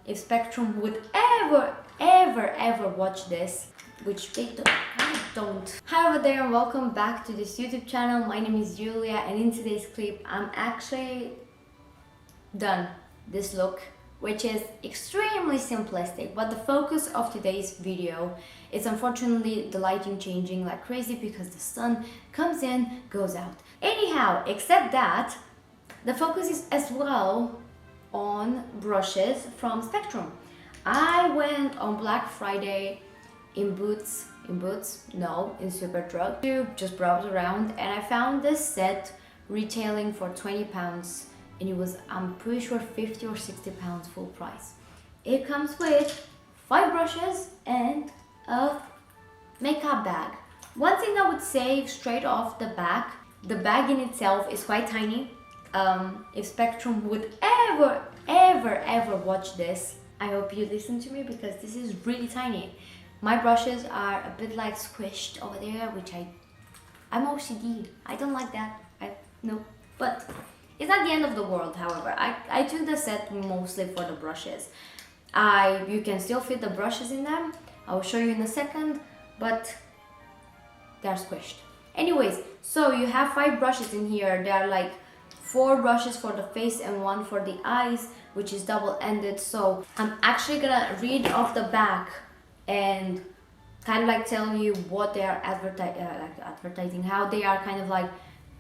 if Spectrum would ever watch this, which they don't. Hi there and welcome back to this YouTube channel. My name is Julia and in today's clip I'm actually done this look, which is extremely simplistic, but the focus of today's video is unfortunately the lighting changing like crazy because the sun comes in, goes out. Anyhow, except that the focus is as well on brushes from Spectrum. I went on Black Friday in Superdrug to just browse around, and I found this set retailing for £20 and it was, I'm pretty sure, £50 or £60 full price. It comes with 5 brushes and a makeup bag. One thing I would say straight off the back, the bag in itself is quite tiny. If Spectrum would ever watch this, I hope you listen to me because this is really tiny. My brushes are a bit like squished over there, which I'm OCD. I don't like that. No, but it's not the end of the world. However, I took the set mostly for the brushes. You can still fit the brushes in them. I'll show you in a second, but they're squished. Anyways, so you have 5 brushes in here. They are like 4 brushes for the face and 1 for the eyes, which is double-ended. So I'm actually gonna read off the back and kind of like tell you what they are advertising, how they are kind of like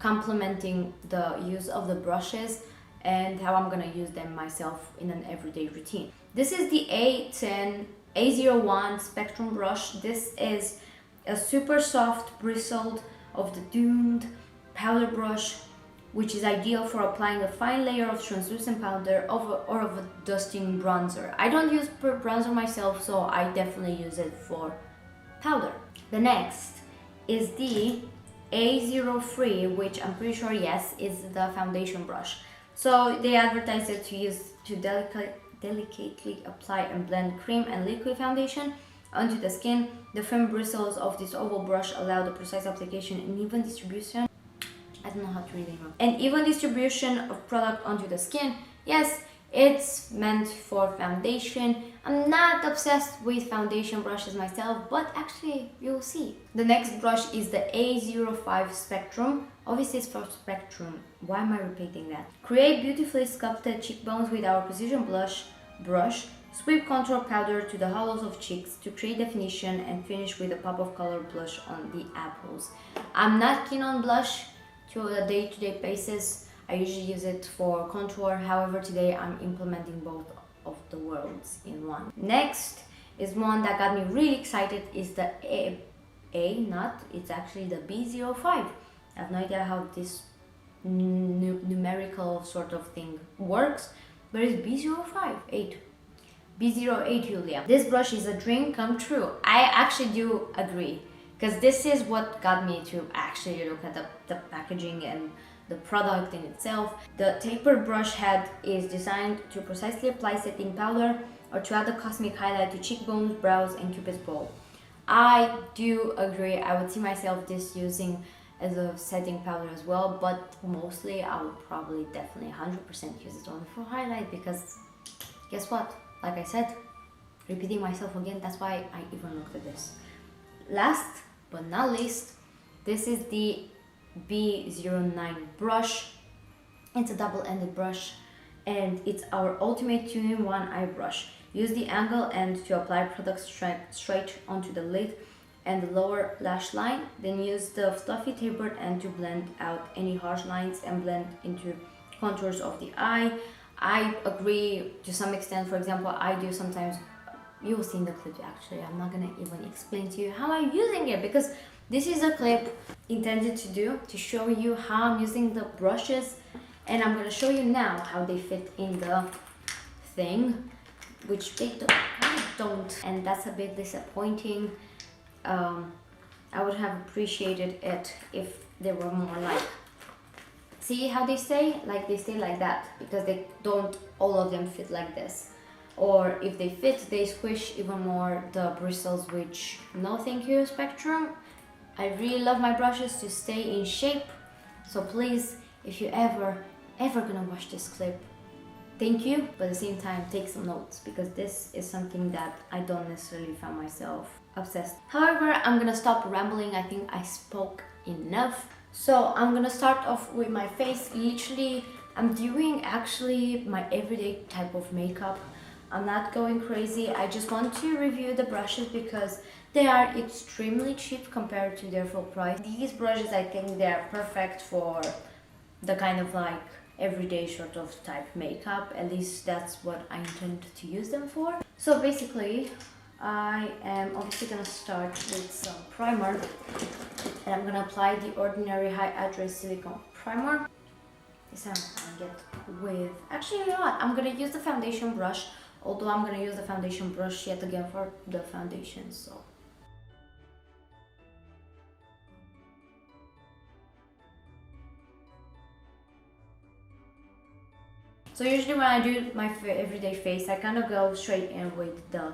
complementing the use of the brushes and how I'm gonna use them myself in an everyday routine. This is the A01 Spectrum brush. This is a super soft bristled of the Doomed powder brush, which is ideal for applying a fine layer of translucent powder or of a dusting bronzer. I don't use bronzer myself, so I definitely use it for powder. The next is the A03, which I'm pretty sure, yes, is the foundation brush. So they advertise it to use to delicately apply and blend cream and liquid foundation onto the skin. The firm bristles of this oval brush allow the precise application and even distribution. I don't know how to read it. And even distribution of product onto the skin. Yes, it's meant for foundation. I'm not obsessed with foundation brushes myself, but actually you'll see. The next brush is the A05 Spectrum. Obviously it's for Spectrum. Why am I repeating that? Create beautifully sculpted cheekbones with our precision brush. Sweep contour powder to the hollows of cheeks to create definition and finish with a pop of color blush on the apples. I'm not keen on blush to a day-to-day basis. I usually use it for contour. However, today I'm implementing both of the worlds in one. Next is one that got me really excited, is the it's actually the B05. I have no idea how this numerical sort of thing works, but it's B08. B08, Julia. This brush is a dream come true. I actually do agree, because this is what got me to actually look at the packaging and the product in itself. The tapered brush head is designed to precisely apply setting powder or to add a cosmic highlight to cheekbones, brows, and cupid's bow. I do agree. I would see myself using as a setting powder as well, but mostly I would probably definitely 100% use it only for highlight, because guess what? Like I said, repeating myself again, that's why I even looked at this. Last but not least, this is the B09 brush. It's a double-ended brush and it's our ultimate 2-in-1 eye brush. Use the angle end to apply product straight onto the lid and the lower lash line, then use the fluffy tapered end to blend out any harsh lines and blend into contours of the eye. I agree to some extent. For example, I do sometimes, you'll see in the clip actually, I'm not gonna even explain to you how I'm using it, because this is a clip intended to show you how I'm using the brushes, and I'm gonna show you now how they fit in the thing, which they don't, and that's a bit disappointing. I would have appreciated it if they were more like, see how they stay? Like they stay like that, because they don't all of them fit like this. Or if they fit, they squish even more the bristles, which no thank you, Spectrum. I really love my brushes to stay in shape, so please, if you ever gonna watch this clip, thank you, but at the same time take some notes, because this is something that I don't necessarily find myself obsessed. However, I'm gonna stop rambling. I think I spoke enough. So I'm gonna start off with my face. Literally, I'm doing actually my everyday type of makeup. I'm not going crazy. I just want to review the brushes because they are extremely cheap compared to their full price. These brushes, I think they are perfect for the kind of like everyday sort of type makeup. At least that's what I intend to use them for. So basically, I am obviously gonna start with some primer, and I'm gonna apply the Ordinary High Address Silicone Primer. This I'm gonna get with, actually, you know what, I'm gonna use the foundation brush, although I'm gonna use the foundation brush yet again for the foundation. So usually when I do my everyday face, I kind of go straight in with the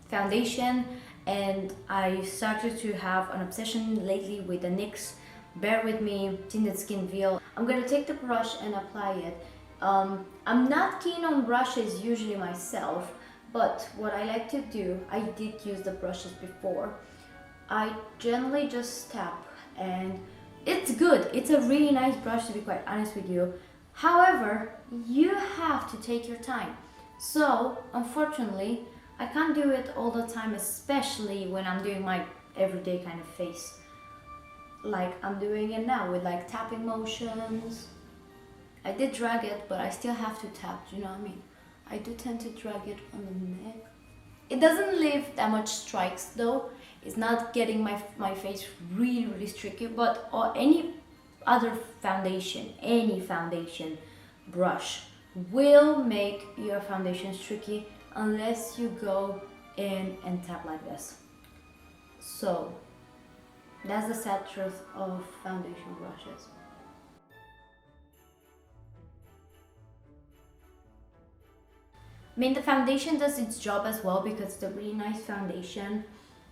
foundation, and I started to have an obsession lately with the NYX Bear With Me Tinted Skin Veil. I'm gonna take the brush and apply it. I'm not keen on brushes usually myself, but what I like to do, I did use the brushes before. I generally just tap, and it's good. It's a really nice brush, to be quite honest with you. However, you have to take your time. So, unfortunately, I can't do it all the time, especially when I'm doing my everyday kind of face. Like I'm doing it now with like tapping motions. I did drag it, but I still have to tap, do you know what I mean? I do tend to drag it on the neck. It doesn't leave that much strikes though. It's not getting my face really streaky, but any other foundation, any foundation brush will make your foundation streaky unless you go in and tap like this. So that's the sad truth of foundation brushes. I mean, the foundation does its job as well because it's a really nice foundation,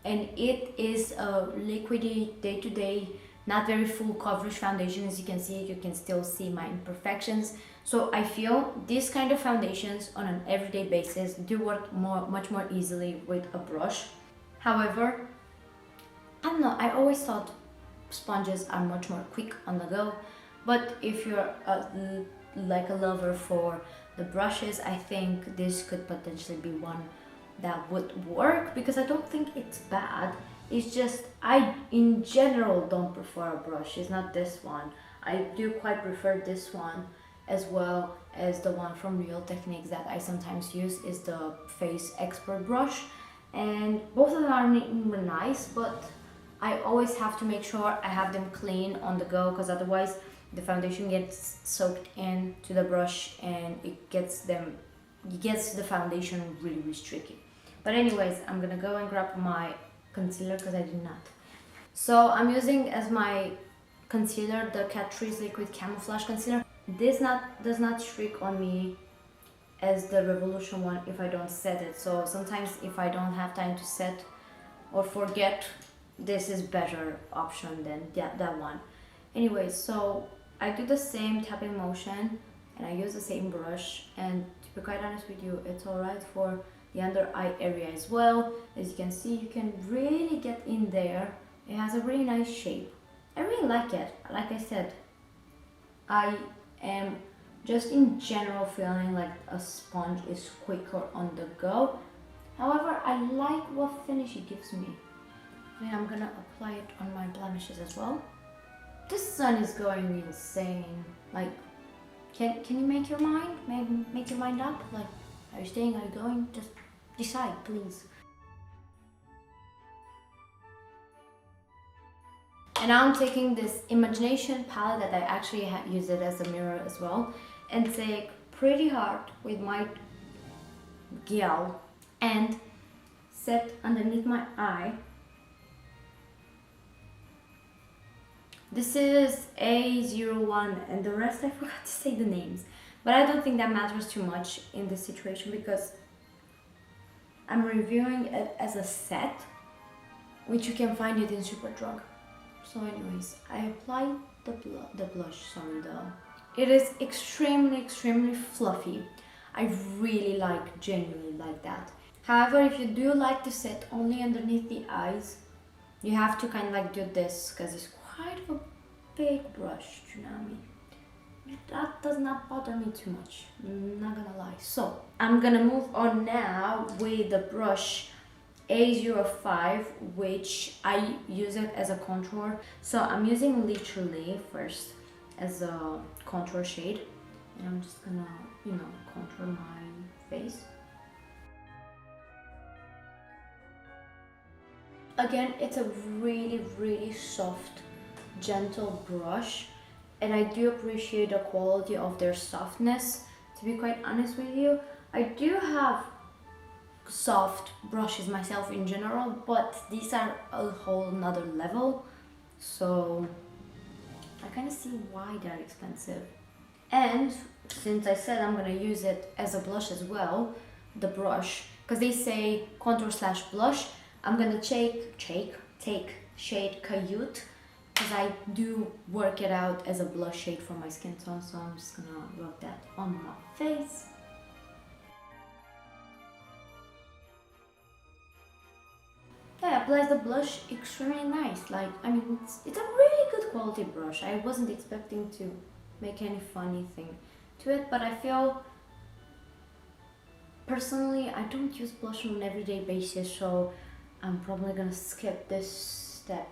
and it is a liquidy day-to-day, not very full coverage foundation. As you can see, you can still see my imperfections. So I feel these kind of foundations on an everyday basis do work much more easily with a brush. However, I don't know, I always thought sponges are much more quick on the go, but if you're like a lover for the brushes, I think this could potentially be one that would work, because I don't think it's bad. It's just I in general don't prefer a brush. It's not this one. I do quite prefer this one, as well as the one from Real Techniques that I sometimes use is the Face Expert brush, and both of them are nice, but I always have to make sure I have them clean on the go, because otherwise the foundation gets soaked into the brush and it gets the foundation really tricky. But anyways, I'm gonna go and grab my concealer because I did not. So I'm using as my concealer the Catrice Liquid Camouflage Concealer. This does not streak on me as the Revolution one if I don't set it. So sometimes if I don't have time to set or forget, this is better option than that one. Anyways, so I do the same tapping motion and I use the same brush, and to be quite honest with you, it's alright for the under eye area as well. As you can see, you can really get in there. It has a really nice shape. I really like it. Like I said, I am just in general feeling like a sponge is quicker on the go. However, I like what finish it gives me. And I'm gonna apply it on my blemishes as well. This sun is going insane. Like, can you make your mind? Maybe make your mind up? Like, are you staying? Are you going? Just decide, please. And now I'm taking this Imagination palette that I actually use it as a mirror as well, and take pretty hard with my gel and set underneath my eye. This is A01 and the rest I forgot to say the names, but I don't think that matters too much in this situation because I'm reviewing it as a set, which you can find it in Superdrug. So anyways, I applied the blush, it is extremely fluffy. I really genuinely like that. However, if you do like to set only underneath the eyes, you have to kind of do this because it's quite a big brush, you know what I mean? That does not bother me too much, not gonna lie. So I'm gonna move on now with the brush A05, which I use it as a contour. So I'm using literally first as a contour shade, and I'm just gonna, contour my face. Again, it's a really, really soft, gentle brush, and I do appreciate the quality of their softness. To be quite honest with you, I do have soft brushes myself in general, but these are a whole nother level, so I kind of see why they're expensive. And since I said I'm gonna use it as a blush as well, the brush, because they say contour slash blush, I'm gonna take shade Cayute, because I do work it out as a blush shade for my skin tone, so I'm just gonna rub that on my face. Yeah, applies the blush extremely nice. I mean, it's a really good quality brush. I wasn't expecting to make any funny thing to it, but I feel personally I don't use blush on an everyday basis, so I'm probably gonna skip this step.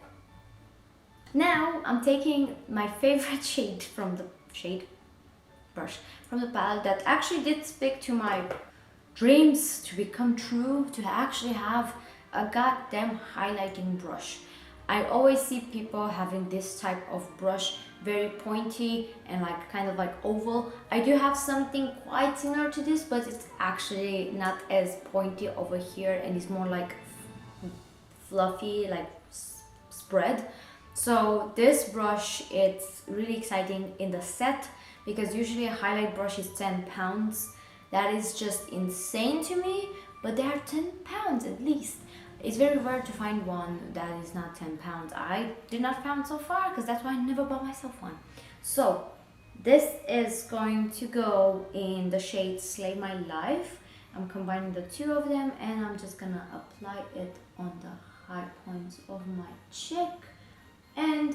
Now I'm taking my favorite shade from the palette that actually did speak to my dreams to become true, to actually have a goddamn highlighting brush. I always see people having this type of brush, very pointy and kind of oval. I do have something quite similar to this, but it's actually not as pointy over here, and it's more fluffy, spread. So this brush, it's really exciting in the set, because usually a highlight brush is 10 pounds. That is just insane to me, but they are 10 pounds at least. It's very rare to find one that is not 10 pounds. I did not find so far, because that's why I never bought myself one. So this is going to go in the shade Slay My Life. I'm combining the two of them, and I'm just gonna apply it on the high points of my cheek. And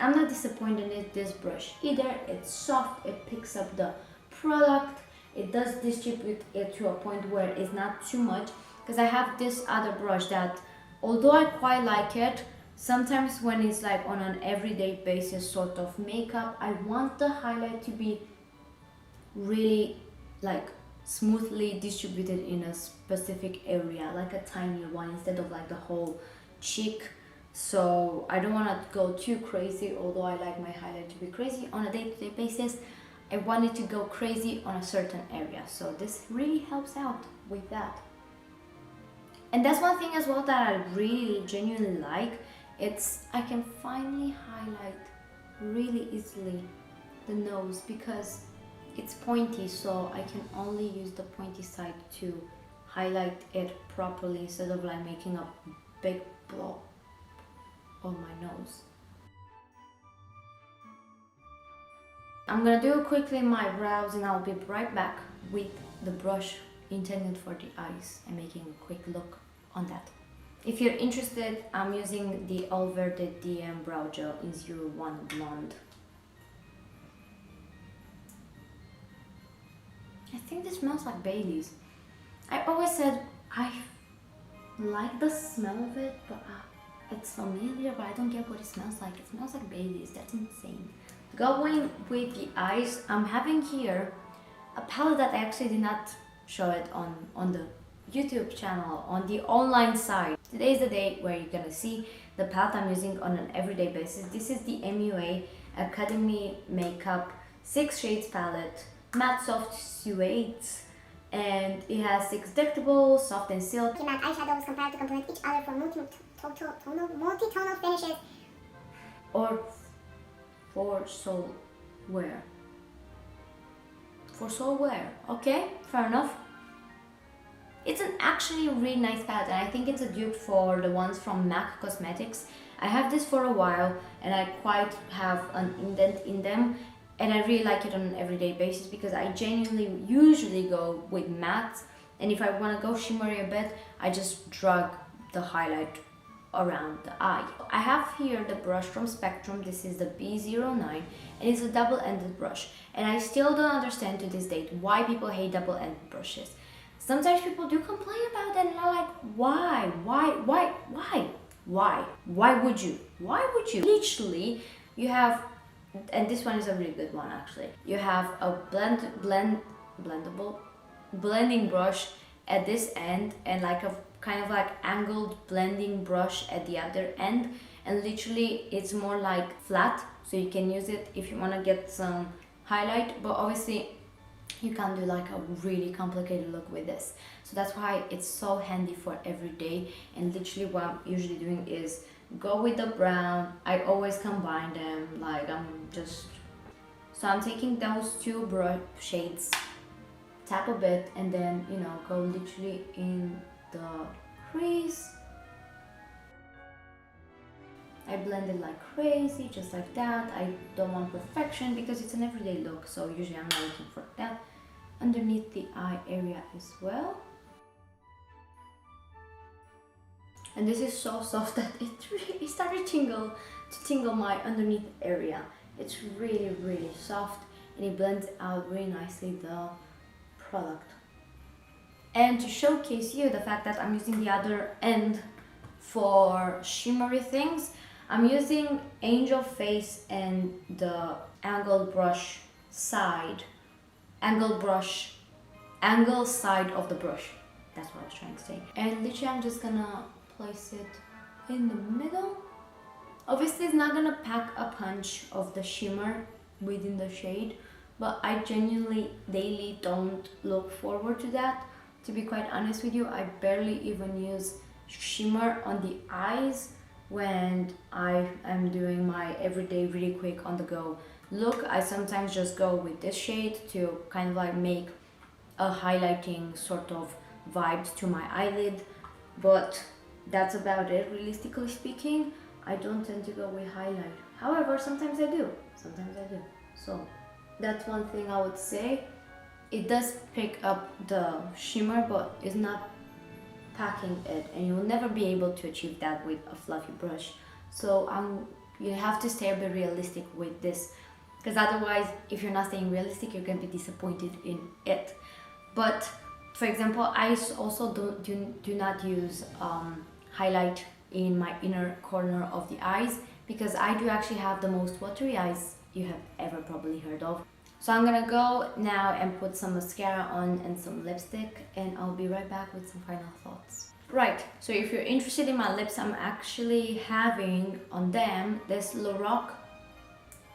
I'm not disappointed in this brush either. It's soft, it picks up the product, it does distribute it to a point where it's not too much. Because I have this other brush that, although I quite like it, sometimes when it's on an everyday basis sort of makeup, I want the highlight to be really smoothly distributed in a specific area, like a tiny one instead of the whole cheek. So I don't want to go too crazy, although I like my highlight to be crazy on a day-to-day basis. I want it to go crazy on a certain area, so this really helps out with that. And that's one thing as well that I really genuinely like. I can finally highlight really easily the nose, because it's pointy, so I can only use the pointy side to highlight it properly instead of making a big blob on my nose. I'm gonna do quickly my brows, and I'll be right back with the brush intended for the eyes and making a quick look on that. If you're interested, I'm using the All Verde DM Brow Gel in 01 Blonde. I think this smells like Baileys. I always said I like the smell of it, but it's familiar, but I don't get what it smells like. It smells like Baileys. That's insane. Going with the eyes, I'm having here a palette that I actually did not show it on the YouTube channel, on the online side. Today is the day where you're gonna see the palette I'm using on an everyday basis. This is the MUA Academy Makeup 6 Shades palette, matte soft suede, and it has 6 delectable, soft and silky matte eyeshadows compared to complement each other for multi-tonal finishes. Or for soul wear. For soul wear, okay, fair enough. It's actually a really nice palette, and I think it's a dupe for the ones from MAC Cosmetics. I have this for a while, and I quite have an indent in them. and I really like it on an everyday basis because I genuinely usually go with mattes, and if I want to go shimmery a bit, I just drag the highlight around the eye. I have here the brush from Spectrum. This is the B09 and it's a double-ended brush, and I still don't understand to this date why people hate double-ended brushes. Sometimes people do complain about that, and I'm like, why would you? Literally, you have, and this one is a really good one actually, you have a blending brush at this end and like a kind of like angled blending brush at the other end, and literally it's more like flat, so you can use it if you want to get some highlight, but obviously you can't do like a really complicated look with this. So that's why it's so handy for every day. And literally what I'm usually doing is go with the brown. I always combine them, like so I'm taking those two brush shades, tap a bit, and then, you know, go literally in the crease. I blend it like crazy, just like that. I don't want perfection because it's an everyday look, so usually I'm not looking for that. Underneath the eye area as well. And this is so soft that it started to tingle my underneath area. It's really, really soft, and it blends out really nicely the product. And to showcase you the fact that I'm using the other end for shimmery things, I'm using Angel Face and the angle side of the brush. That's what I was trying to say. And literally I'm just gonna place it in the middle. Obviously it's not gonna pack a punch of the shimmer within the shade, but I genuinely daily don't look forward to that. To be quite honest with you, I barely even use shimmer on the eyes when I am doing my everyday really quick on the go look. I sometimes just go with this shade to kind of like make a highlighting sort of vibes to my eyelid, but that's about it. Realistically speaking, I don't tend to go with highlight. However, sometimes I do. So that's one thing I would say. It does pick up the shimmer, but it's not packing it, and you will never be able to achieve that with a fluffy brush. So you have to stay a bit realistic with this, because otherwise, if you're not staying realistic, you're going to be disappointed in it. But for example, I also do not use highlight in my inner corner of the eyes, because I do actually have the most watery eyes you have ever probably heard of. So I'm gonna go now and put some mascara on and some lipstick, and I'll be right back with some final thoughts. Right, so if you're interested in my lips, I'm actually having on them this Lorac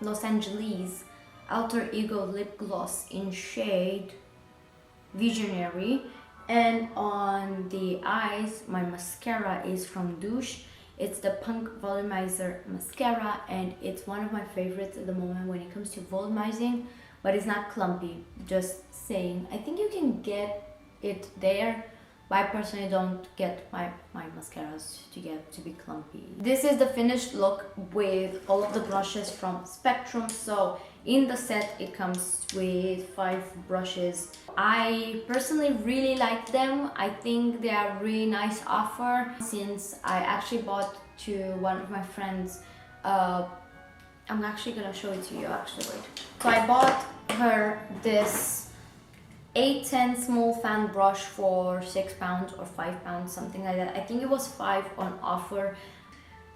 Los Angeles Alter Ego Lip Gloss in shade Visionary. And on the eyes, my mascara is from Douche. It's the Punk Volumizer Mascara, and it's one of my favorites at the moment when it comes to volumizing, but it's not clumpy, just saying. I think you can get it there, but I personally don't get my mascaras to be clumpy. This is the finished look with all of the brushes from Spectrum. So in the set, it comes with 5 brushes. I personally really like them. I think they are a really nice offer, since I actually bought to one of my friends. I'm actually gonna show it to you actually, wait. So I bought her this A10 small fan brush for £6 or £5, something like that. I think it was 5 on offer.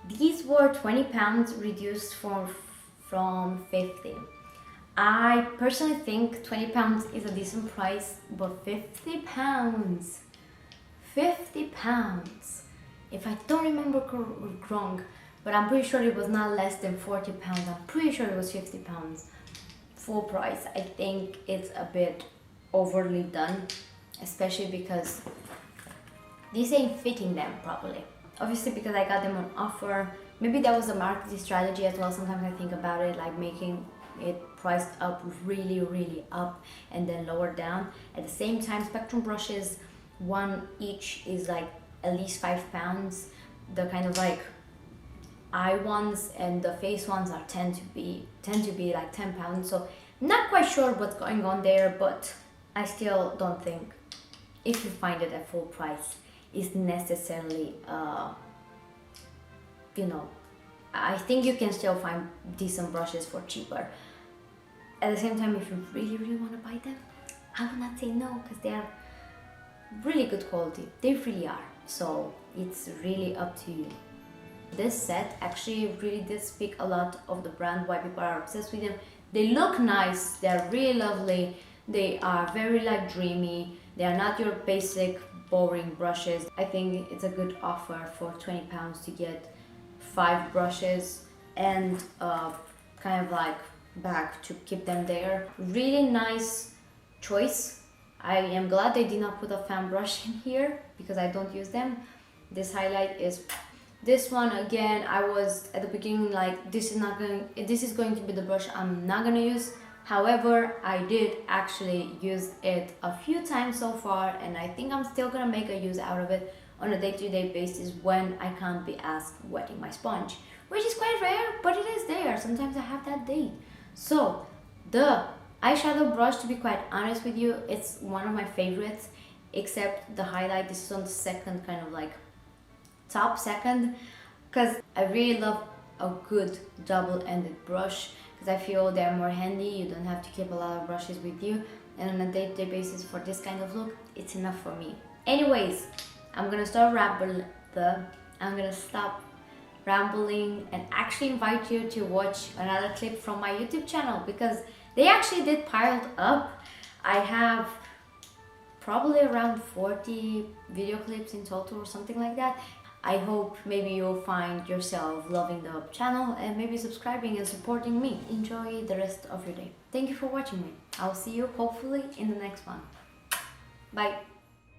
These were £20 reduced from 50. I personally think £20 is a decent price, but £50, if I don't remember wrong, but I'm pretty sure it was not less than £40. I'm pretty sure it was £50 full price. I think it's a bit overly done, especially because these ain't fitting them properly. Obviously, because I got them on offer. Maybe that was a marketing strategy as well. Sometimes I think about it like making it priced up really up and then lower down. At the same time, Spectrum brushes, one each is like at least £5. The kind of like eye ones and the face ones are tend to be like 10 pounds. So not quite sure what's going on there, but I still don't think if you find it at full price is necessarily you know, I think you can still find decent brushes for cheaper. At the same time, if you really want to buy them, I would not say no, because they are really good quality. They really are. So it's really up to you. This set actually really did speak a lot of the brand, why people are obsessed with them. They look nice, they're really lovely, they are very like dreamy, they are not your basic boring brushes. I think it's a good offer for 20 pounds to get 5 brushes and kind of like bag to keep them there. Really nice choice. I am glad they did not put a fan brush in here because I don't use them. This highlight is this one. Again, I was at the beginning like this is going to be the brush I'm not gonna use. However, I did actually use it a few times so far, and I think I'm still gonna make a use out of it on a day-to-day basis when I can't be asked wetting my sponge, which is quite rare, but it is there. Sometimes I have that day. So the eyeshadow brush, to be quite honest with you, it's one of my favorites, except the highlight. This is on the second, kind of like top second, because I really love a good double-ended brush, because I feel they're more handy. You don't have to keep a lot of brushes with you, and on a day-to-day basis for this kind of look, it's enough for me. Anyways, I'm gonna stop rambling and actually invite you to watch another clip from my YouTube channel, because they actually did piled up. I have probably around 40 video clips in total or something like that. I hope maybe you'll find yourself loving the channel and maybe subscribing and supporting me. Enjoy the rest of your day. Thank you for watching me. I'll see you hopefully in the next one. Bye.